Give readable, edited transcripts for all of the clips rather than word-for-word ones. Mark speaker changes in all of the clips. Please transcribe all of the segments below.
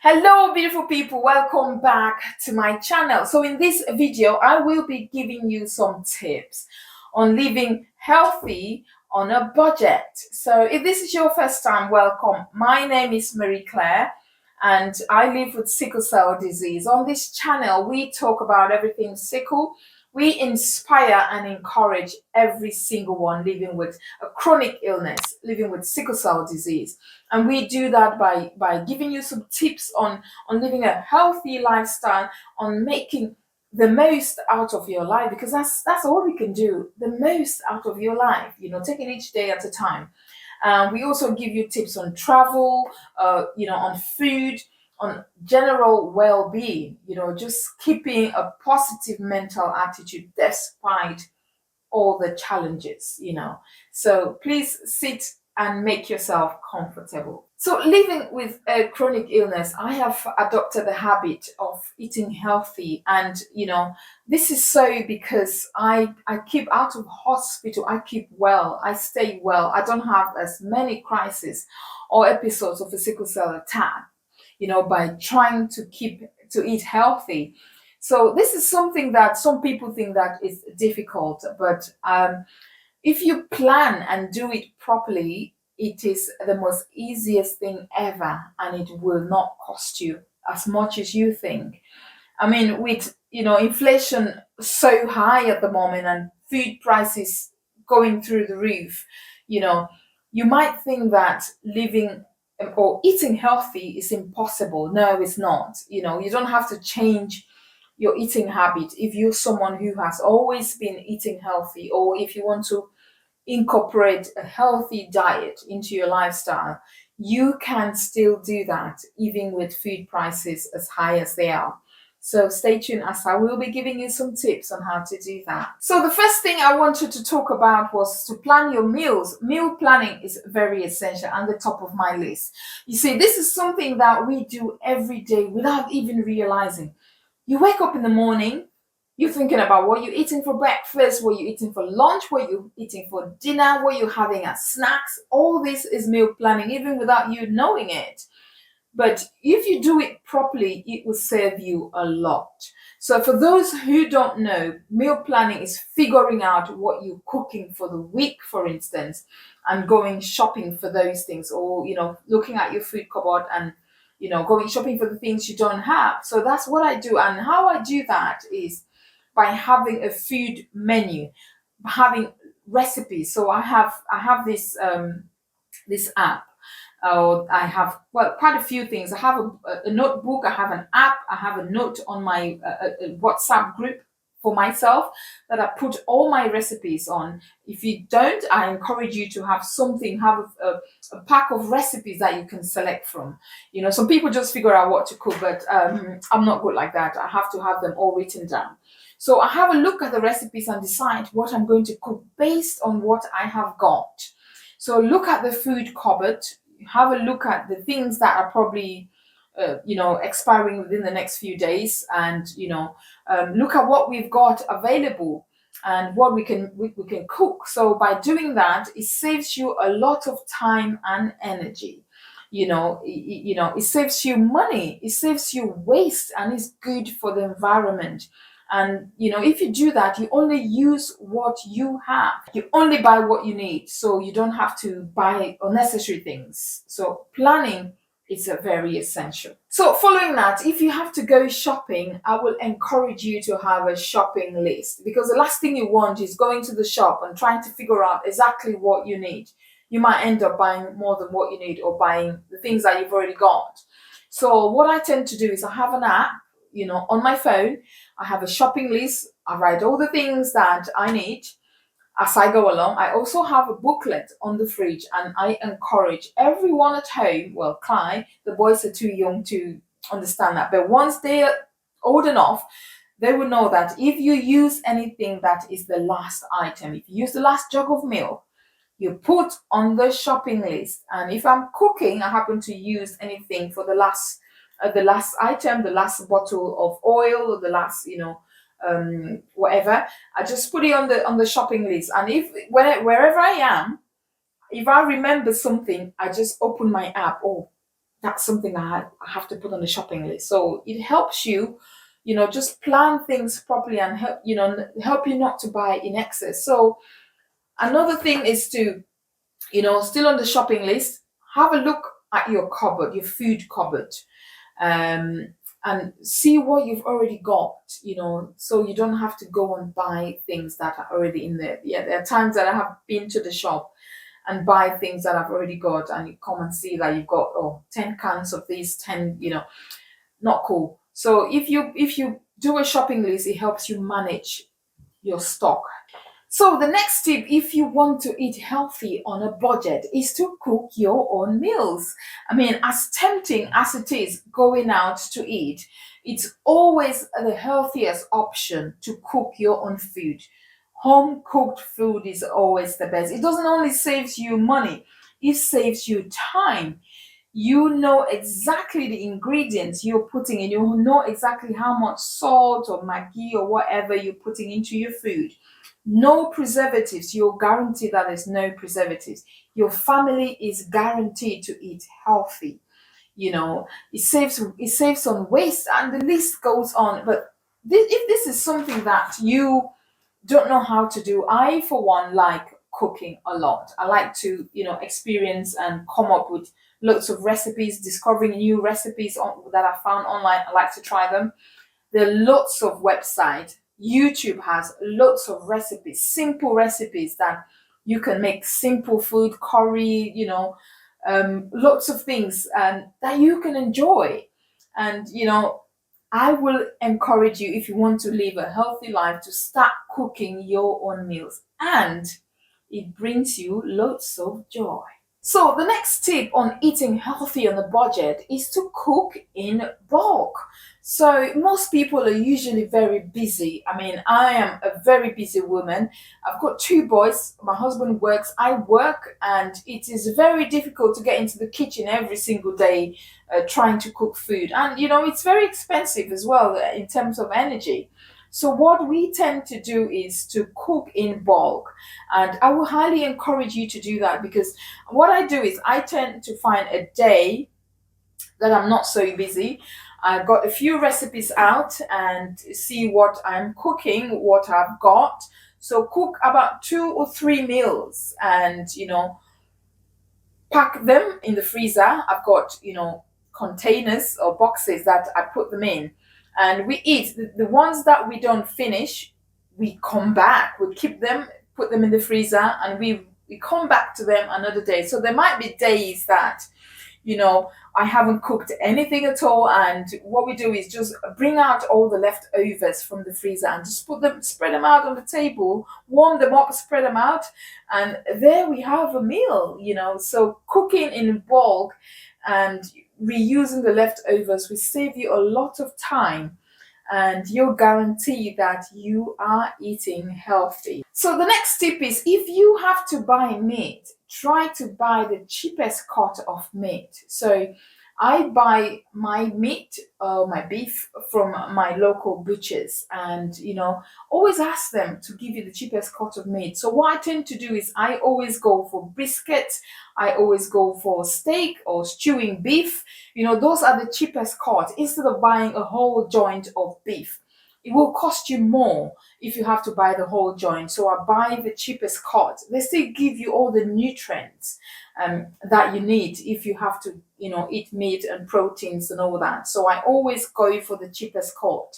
Speaker 1: Hello beautiful people, welcome back to my channel. So in this video I will be giving you some tips on living healthy on a budget. So if this is your first time, welcome. My name is Marie Claire and I live with sickle cell disease. On this channel we talk about everything sickle. We inspire and encourage every single one living with a chronic illness, living with sickle cell disease. And we do that by giving you some tips on living a healthy lifestyle, on making the most out of your life, because that's all we can do, the most out of your life, taking each day at a time. We also give you tips on travel, on food, on general well-being, just keeping a positive mental attitude despite all the challenges. So please sit and make yourself comfortable. So living with a chronic illness, I have adopted the habit of eating healthy, and this is so because I keep out of hospital, I keep well, I stay well, I don't have as many crises or episodes of a sickle cell attack, by trying to eat healthy. So this is something that some people think that is difficult, but if you plan and do it properly, it is the most easiest thing ever, and it will not cost you as much as you think. I mean, with inflation so high at the moment and food prices going through the roof, you know, you might think that living or eating healthy is impossible. No, it's not. You don't have to change your eating habit if you're someone who has always been eating healthy, or if you want to incorporate a healthy diet into your lifestyle. You can still do that even with food prices as high as they are. So stay tuned as I will be giving you some tips on how to do that. So the first thing I wanted to talk about was to plan your meals. Meal planning is very essential and the top of my list. You see, this is something that we do every day without even realizing. You wake up in the morning, you're thinking about what you're eating for breakfast, what you're eating for lunch, what you're eating for dinner, what you're having as snacks. All this is meal planning, even without you knowing it. But if you do it properly, it will save you a lot. So for those who don't know, meal planning is figuring out what you're cooking for the week, for instance, and going shopping for those things, or looking at your food cupboard and going shopping for the things you don't have. So that's what I do. And how I do that is by having a food menu, having recipes. So I have this app. I have, well, quite a few things. I have a notebook, I have an app, I have a note on my a WhatsApp group for myself that I put all my recipes on. If you don't, I encourage you to have something, have a pack of recipes that you can select from. Some people just figure out what to cook, but I'm not good like that. I have to have them all written down. So I have a look at the recipes and decide what I'm going to cook based on what I have got. So look at the food cupboard, have a look at the things that are probably expiring within the next few days, and look at what we've got available and what we can cook. So by doing that, it saves you a lot of time and energy. It saves you money, it saves you waste, and it's good for the environment. And if you do that, you only use what you have. You only buy what you need, so you don't have to buy unnecessary things. So planning is a very essential. So following that, if you have to go shopping, I will encourage you to have a shopping list, because the last thing you want is going to the shop and trying to figure out exactly what you need. You might end up buying more than what you need, or buying the things that you've already got. So what I tend to do is I have an app, on my phone. I have a shopping list. I write all the things that I need as I go along. I also have a booklet on the fridge, and I encourage everyone at home. Well, Kai, the boys are too young to understand that, but once they're old enough, they will know that if you use anything that is the last item, if you use the last jug of milk, you put on the shopping list. And if I'm cooking, I happen to use anything for the last item, the last bottle of oil, or the last, whatever. I just put it on the shopping list. And wherever I am, if I remember something, I just open my app. Oh, that's something I have to put on the shopping list. So it helps you, just plan things properly and help you not to buy in excess. So another thing is to, still on the shopping list, have a look at your cupboard, your food cupboard, um, and see what you've already got, so you don't have to go and buy things that are already in there. Yeah, there are times that I have been to the shop and buy things that I've already got, and you come and see that you've got 10 cans of these, 10, not cool. So if you do a shopping list, it helps you manage your stock. So the next tip, if you want to eat healthy on a budget, is to cook your own meals. I mean, as tempting as it is going out to eat, it's always the healthiest option to cook your own food. Home cooked food is always the best. It doesn't only saves you money, it saves you time. You know exactly the ingredients you're putting in. You know exactly how much salt or maggi or whatever you're putting into your food. No preservatives. You're guaranteed that there's no preservatives. Your family is guaranteed to eat healthy. It saves on waste, and the list goes on. But if this is something that you don't know how to do, I for one like cooking a lot. I like to experience and come up with lots of recipes, discovering new recipes that I found online. I like to try them. There are lots of websites. YouTube has lots of recipes, simple recipes that you can make, simple food, curry, lots of things and that you can enjoy. And I will encourage you, if you want to live a healthy life, to start cooking your own meals, and it brings you lots of joy. So the next tip on eating healthy on a budget is to cook in bulk. So most people are usually very busy. I mean, I am a very busy woman. I've got two boys. My husband works, I work, and it is very difficult to get into the kitchen every single day trying to cook food. And it's very expensive as well in terms of energy. So what we tend to do is to cook in bulk, and I will highly encourage you to do that, because what I do is I tend to find a day that I'm not so busy. I've got a few recipes out and see what I'm cooking, what I've got. So cook about 2 or 3 meals, and pack them in the freezer. I've got, containers or boxes that I put them in, and we eat. The ones that we don't finish, we come back, we keep them, put them in the freezer, and we come back to them another day. So there might be days that I haven't cooked anything at all, and what we do is just bring out all the leftovers from the freezer and just spread them out on the table, warm them up, spread them out, and there we have a meal. So cooking in bulk and reusing the leftovers will save you a lot of time, and you'll guarantee that you are eating healthy. So the next tip is, if you have to buy meat, try to buy the cheapest cut of meat. So I buy my meat, my beef, from my local butchers, and always ask them to give you the cheapest cut of meat. So what I tend to do is I always go for brisket, I always go for steak or stewing beef. Those are the cheapest cut, instead of buying a whole joint of beef. It will cost you more if you have to buy the whole joint. So I buy the cheapest cut. They still give you all the nutrients that you need if you have to, eat meat and proteins and all that. So I always go for the cheapest cut.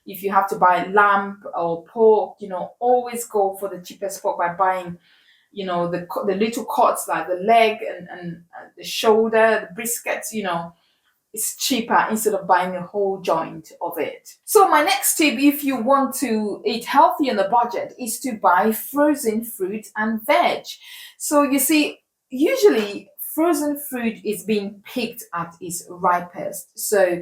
Speaker 1: If you have to buy lamb or pork, always go for the cheapest pork by buying, the little cuts like the leg and the shoulder, the briskets, it's cheaper instead of buying a whole joint of it. So my next tip, if you want to eat healthy on a budget, is to buy frozen fruit and veg. So you see, usually frozen fruit is being picked at its ripest. So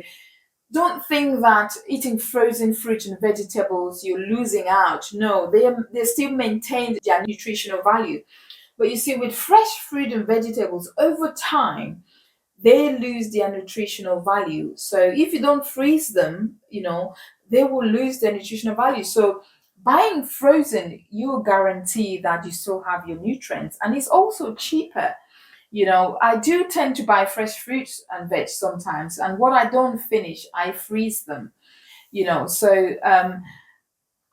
Speaker 1: don't think that eating frozen fruit and vegetables you're losing out. No, they still maintain their nutritional value. But you see, with fresh fruit and vegetables, over time they lose their nutritional value. So if you don't freeze them, they will lose their nutritional value. So buying frozen, you guarantee that you still have your nutrients, and it's also cheaper. I do tend to buy fresh fruits and veg sometimes, and what I don't finish, I freeze them. So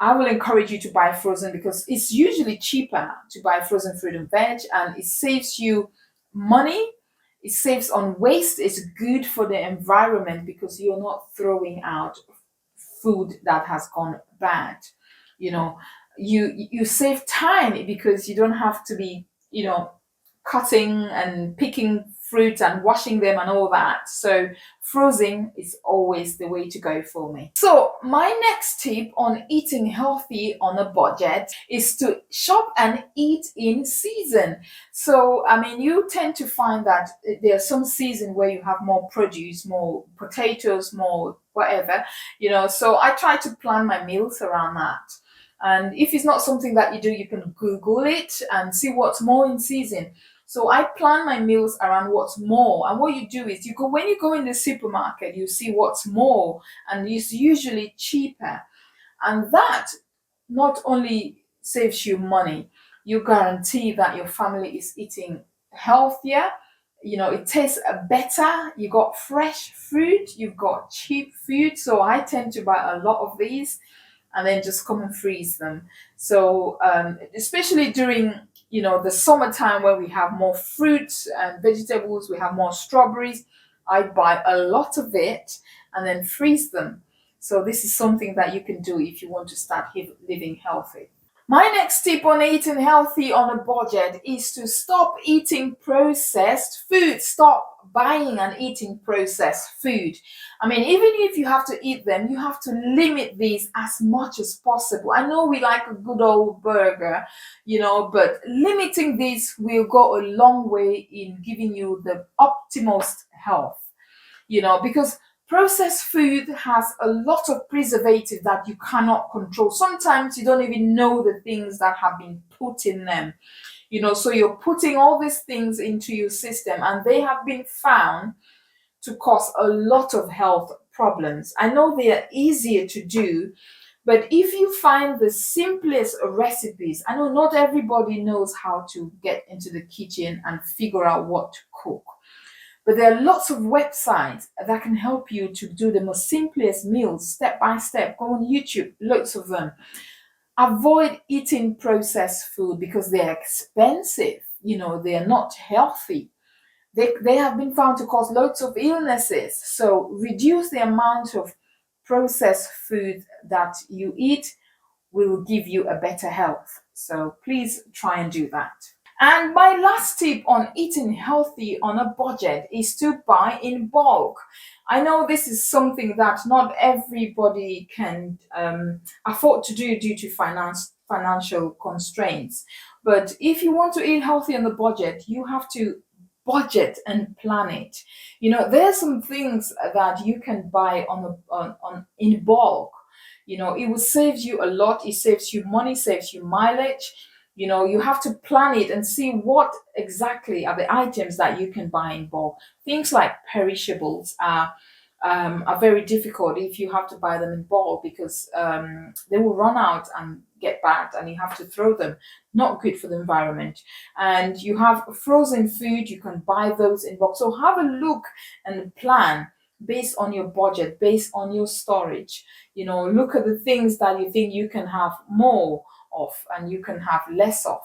Speaker 1: I will encourage you to buy frozen because it's usually cheaper to buy frozen fruit and veg, and it saves you money. It saves on waste. It's good for the environment because you're not throwing out food that has gone bad. You know, you save time because you don't have to be, cutting and picking fruits and washing them and all that. So frozen is always the way to go for me. So my next tip on eating healthy on a budget is to shop and eat in season. So I mean, you tend to find that there's some season where you have more produce, more potatoes, more whatever, so I try to plan my meals around that. And if it's not something that you do, you can Google it and see what's more in season. So I plan my meals around what's more. And what you do is when you go in the supermarket, you see what's more, and it's usually cheaper. And that not only saves you money, you guarantee that your family is eating healthier. It tastes better. You got fresh fruit, you've got cheap food. So I tend to buy a lot of these and then just come and freeze them. So especially during the summertime where we have more fruits and vegetables, we have more strawberries. I buy a lot of it and then freeze them. So this is something that you can do if you want to start living healthy. My next tip on eating healthy on a budget is to stop eating processed food. Stop buying and eating processed food. I mean, even if you have to eat them, you have to limit these as much as possible. I know we like a good old burger, but limiting these will go a long way in giving you the optimalist health, because processed food has a lot of preservative that you cannot control. Sometimes you don't even know the things that have been put in them. So you're putting all these things into your system, and they have been found to cause a lot of health problems. I know they are easier to do, but if you find the simplest recipes, I know not everybody knows how to get into the kitchen and figure out what to cook. But there are lots of websites that can help you to do the most simplest meals step by step. Go on YouTube, lots of them. Avoid eating processed food because they're expensive. They are not healthy. They have been found to cause loads of illnesses. So reduce the amount of processed food that you eat will give you a better health. So please try and do that. And my last tip on eating healthy on a budget is to buy in bulk. I know this is something that not everybody can afford to do due to financial constraints. But if you want to eat healthy on the budget, you have to budget and plan it. There are some things that you can buy on in bulk. It will save you a lot. It saves you money, saves you mileage. You have to plan it and see what exactly are the items that you can buy in bulk. Things like perishables are very difficult if you have to buy them in bulk because they will run out and get bad and you have to throw them. Not good for the environment. And you have frozen food, you can buy those in bulk. So have a look and plan based on your budget, based on your storage. Look at the things that you think you can have more of and you can have less of.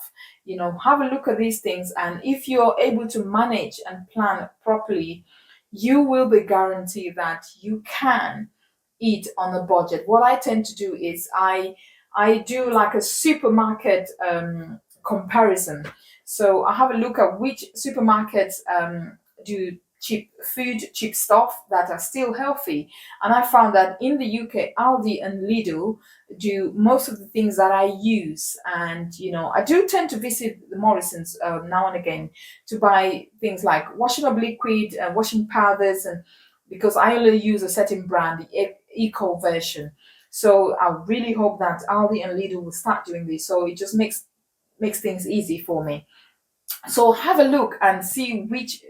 Speaker 1: Have a look at these things, and if you're able to manage and plan properly, you will be guaranteed that you can eat on a budget. What I tend to do is I do like a supermarket comparison. So I have a look at which supermarkets do cheap food, cheap stuff that are still healthy. And I found that in the UK, Aldi and Lidl do most of the things that I use. And, I do tend to visit the Morrisons now and again to buy things like washing up liquid, washing powders, and because I only use a certain brand, the eco version. So I really hope that Aldi and Lidl will start doing this. So it just makes things easy for me. So have a look and see which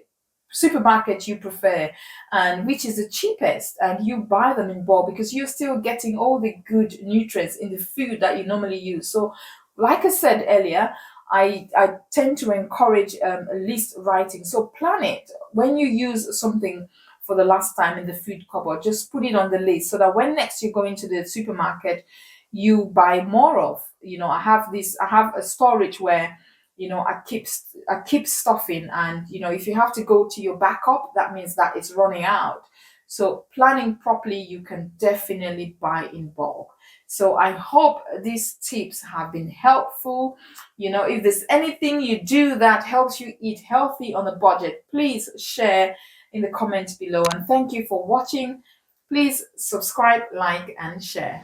Speaker 1: supermarket you prefer and which is the cheapest, and you buy them in bulk because you're still getting all the good nutrients in the food that you normally use. So like I said earlier, I tend to encourage list writing. So plan it. When you use something for the last time in the food cupboard, just put it on the list so that when next you go into the supermarket, you buy more of. I have a storage where I keep stuffing, and if you have to go to your backup, that means that it's running out. So planning properly, you can definitely buy in bulk. So I hope these tips have been helpful. If there's anything you do that helps you eat healthy on a budget, please share in the comments below. And thank you for watching. Please subscribe, like, and share.